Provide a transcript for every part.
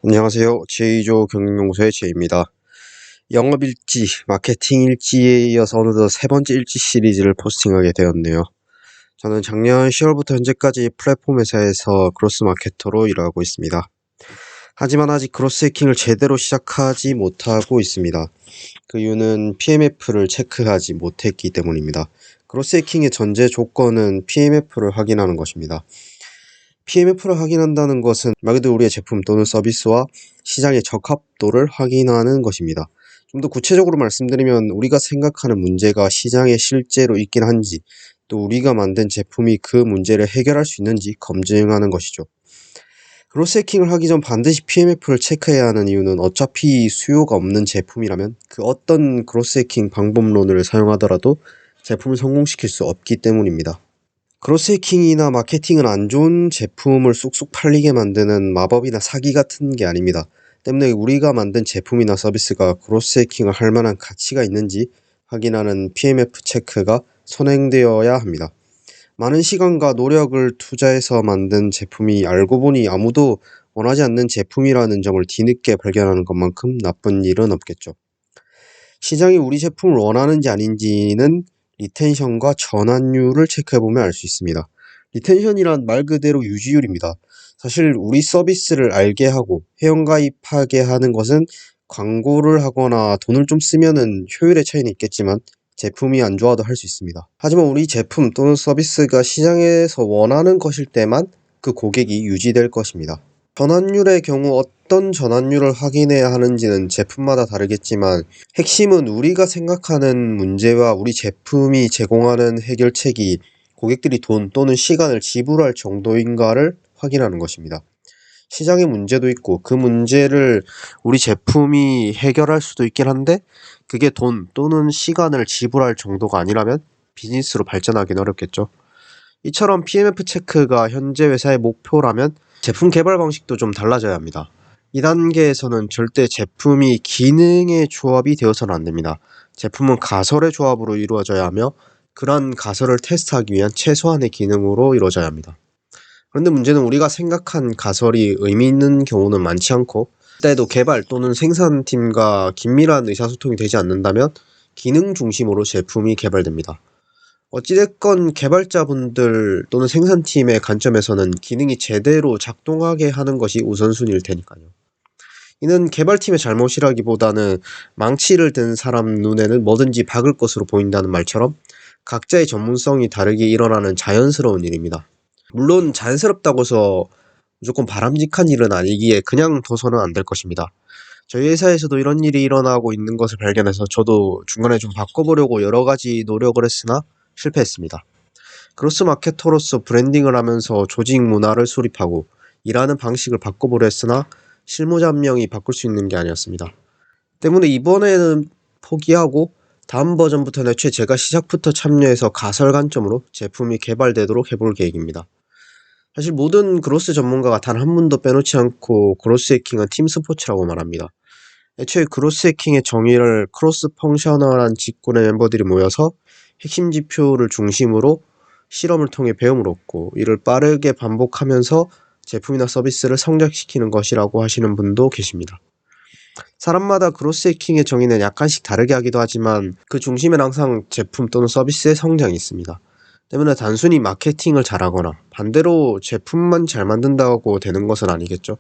안녕하세요. 제2조 경영연구소의 제이입니다. 영업일지, 마케팅 일지에 이어서 어느덧 세 번째 일지 시리즈를 포스팅하게 되었네요. 저는 작년 10월부터 현재까지 플랫폼 회사에서 그로스 마케터로 일하고 있습니다. 하지만 아직 그로스 해킹을 제대로 시작하지 못하고 있습니다. 그 이유는 PMF를 체크하지 못했기 때문입니다. 그로스 해킹의 전제 조건은 PMF를 확인하는 것입니다. PMF를 확인한다는 것은 말 그대로 우리의 제품 또는 서비스와 시장의 적합도를 확인하는 것입니다. 좀 더 구체적으로 말씀드리면 우리가 생각하는 문제가 시장에 실제로 있긴 한지, 또 우리가 만든 제품이 그 문제를 해결할 수 있는지 검증하는 것이죠. 그로스 해킹을 하기 전 반드시 PMF를 체크해야 하는 이유는 어차피 수요가 없는 제품이라면 그 어떤 그로스 해킹 방법론을 사용하더라도 제품을 성공시킬 수 없기 때문입니다. 그로스 해킹이나 마케팅은 안 좋은 제품을 쑥쑥 팔리게 만드는 마법이나 사기 같은 게 아닙니다. 때문에 우리가 만든 제품이나 서비스가 그로스 해킹을 할 만한 가치가 있는지 확인하는 PMF 체크가 선행되어야 합니다. 많은 시간과 노력을 투자해서 만든 제품이 알고 보니 아무도 원하지 않는 제품이라는 점을 뒤늦게 발견하는 것만큼 나쁜 일은 없겠죠. 시장이 우리 제품을 원하는지 아닌지는 리텐션과 전환율을 체크해보면 알 수 있습니다. 리텐션이란 말 그대로 유지율입니다. 사실 우리 서비스를 알게 하고 회원가입하게 하는 것은 광고를 하거나 돈을 좀 쓰면은 효율의 차이는 있겠지만 제품이 안 좋아도 할 수 있습니다. 하지만 우리 제품 또는 서비스가 시장에서 원하는 것일 때만 그 고객이 유지될 것입니다. 전환율의 경우 어떤 전환율을 확인해야 하는지는 제품마다 다르겠지만 핵심은 우리가 생각하는 문제와 우리 제품이 제공하는 해결책이 고객들이 돈 또는 시간을 지불할 정도인가를 확인하는 것입니다. 시장의 문제도 있고 그 문제를 우리 제품이 해결할 수도 있긴 한데 그게 돈 또는 시간을 지불할 정도가 아니라면 비즈니스로 발전하기는 어렵겠죠. 이처럼 PMF 체크가 현재 회사의 목표라면 제품 개발 방식도 좀 달라져야 합니다. 이 단계에서는 절대 제품이 기능의 조합이 되어서는 안 됩니다. 제품은 가설의 조합으로 이루어져야 하며 그러한 가설을 테스트하기 위한 최소한의 기능으로 이루어져야 합니다. 그런데 문제는 우리가 생각한 가설이 의미 있는 경우는 많지 않고 그때도 개발 또는 생산팀과 긴밀한 의사소통이 되지 않는다면 기능 중심으로 제품이 개발됩니다. 어찌됐건 개발자분들 또는 생산팀의 관점에서는 기능이 제대로 작동하게 하는 것이 우선순위일 테니까요. 이는 개발팀의 잘못이라기보다는 망치를 든 사람 눈에는 뭐든지 박을 것으로 보인다는 말처럼 각자의 전문성이 다르게 일어나는 자연스러운 일입니다. 물론 자연스럽다고 해서 무조건 바람직한 일은 아니기에 그냥 둬서는 안 될 것입니다. 저희 회사에서도 이런 일이 일어나고 있는 것을 발견해서 저도 중간에 좀 바꿔보려고 여러 가지 노력을 했으나 실패했습니다. 그로스 마케터로서 브랜딩을 하면서 조직 문화를 수립하고 일하는 방식을 바꿔보려 했으나 실무자 한 명이 바꿀 수 있는 게 아니었습니다. 때문에 이번에는 포기하고 다음 버전부터는 애초에 제가 시작부터 참여해서 가설 관점으로 제품이 개발되도록 해볼 계획입니다. 사실 모든 그로스 전문가가 단 한 분도 빼놓지 않고 그로스 해킹은 팀 스포츠라고 말합니다. 애초에 그로스 해킹의 정의를 크로스 펑셔널한 직군의 멤버들이 모여서 핵심 지표를 중심으로 실험을 통해 배움을 얻고 이를 빠르게 반복하면서 제품이나 서비스를 성장시키는 것이라고 하시는 분도 계십니다. 사람마다 그로스 해킹의 정의는 약간씩 다르게 하기도 하지만 그 중심에는 항상 제품 또는 서비스의 성장이 있습니다. 때문에 단순히 마케팅을 잘하거나 반대로 제품만 잘 만든다고 되는 것은 아니겠죠.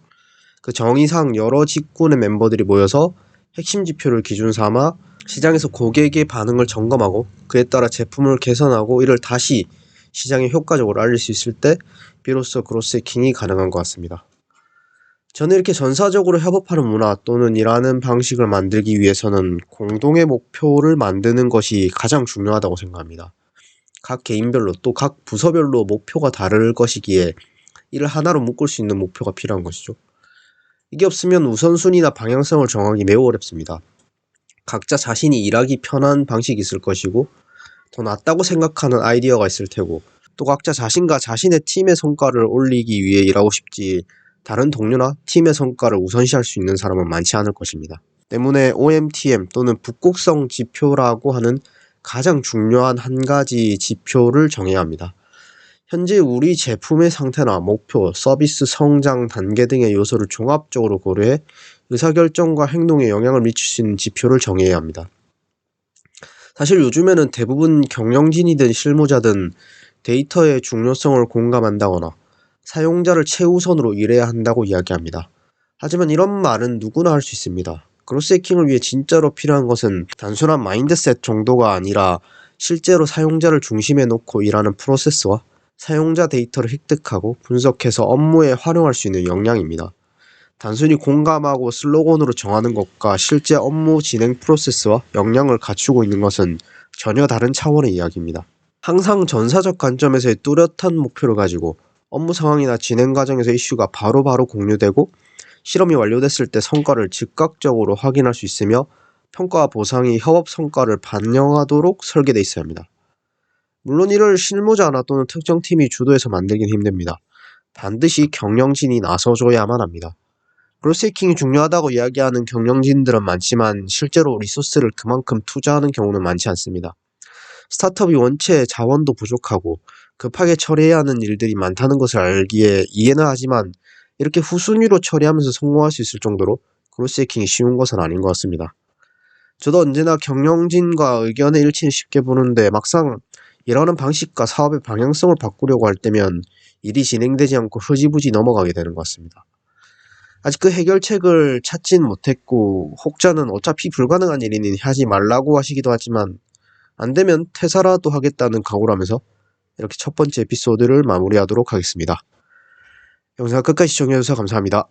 그 정의상 여러 직군의 멤버들이 모여서 핵심 지표를 기준 삼아 시장에서 고객의 반응을 점검하고 그에 따라 제품을 개선하고 이를 다시 시장에 효과적으로 알릴 수 있을 때 비로소 그로스 해킹이 가능한 것 같습니다. 저는 이렇게 전사적으로 협업하는 문화 또는 일하는 방식을 만들기 위해서는 공동의 목표를 만드는 것이 가장 중요하다고 생각합니다. 각 개인별로 또 각 부서별로 목표가 다를 것이기에 이를 하나로 묶을 수 있는 목표가 필요한 것이죠. 이게 없으면 우선순위나 방향성을 정하기 매우 어렵습니다. 각자 자신이 일하기 편한 방식이 있을 것이고 더 낫다고 생각하는 아이디어가 있을 테고 또 각자 자신과 자신의 팀의 성과를 올리기 위해 일하고 싶지 다른 동료나 팀의 성과를 우선시할 수 있는 사람은 많지 않을 것입니다. 때문에 OMTM 또는 북극성 지표라고 하는 가장 중요한 한 가지 지표를 정해야 합니다. 현재 우리 제품의 상태나 목표, 서비스 성장 단계 등의 요소를 종합적으로 고려해 의사결정과 행동에 영향을 미칠 수 있는 지표를 정해야 합니다. 사실 요즘에는 대부분 경영진이든 실무자든 데이터의 중요성을 공감한다거나 사용자를 최우선으로 일해야 한다고 이야기합니다. 하지만 이런 말은 누구나 할 수 있습니다. 그로스해킹을 위해 진짜로 필요한 것은 단순한 마인드셋 정도가 아니라 실제로 사용자를 중심에 놓고 일하는 프로세스와 사용자 데이터를 획득하고 분석해서 업무에 활용할 수 있는 역량입니다. 단순히 공감하고 슬로건으로 정하는 것과 실제 업무 진행 프로세스와 역량을 갖추고 있는 것은 전혀 다른 차원의 이야기입니다. 항상 전사적 관점에서의 뚜렷한 목표를 가지고 업무 상황이나 진행 과정에서 이슈가 바로바로 공유되고 실험이 완료됐을 때 성과를 즉각적으로 확인할 수 있으며 평가와 보상이 협업 성과를 반영하도록 설계되어 있어야 합니다. 물론 이를 실무자나 또는 특정 팀이 주도해서 만들긴 힘듭니다. 반드시 경영진이 나서줘야만 합니다. 그로스해킹이 중요하다고 이야기하는 경영진들은 많지만 실제로 리소스를 그만큼 투자하는 경우는 많지 않습니다. 스타트업이 원체 자원도 부족하고 급하게 처리해야 하는 일들이 많다는 것을 알기에 이해는 하지만 이렇게 후순위로 처리하면서 성공할 수 있을 정도로 그로스해킹이 쉬운 것은 아닌 것 같습니다. 저도 언제나 경영진과 의견의 일치는 쉽게 보는데 막상 일하는 방식과 사업의 방향성을 바꾸려고 할 때면 일이 진행되지 않고 흐지부지 넘어가게 되는 것 같습니다. 아직 그 해결책을 찾진 못했고 혹자는 어차피 불가능한 일이니 하지 말라고 하시기도 하지만 안되면 퇴사라도 하겠다는 각오라면서 이렇게 첫 번째 에피소드를 마무리하도록 하겠습니다. 영상 끝까지 시청해주셔서 감사합니다.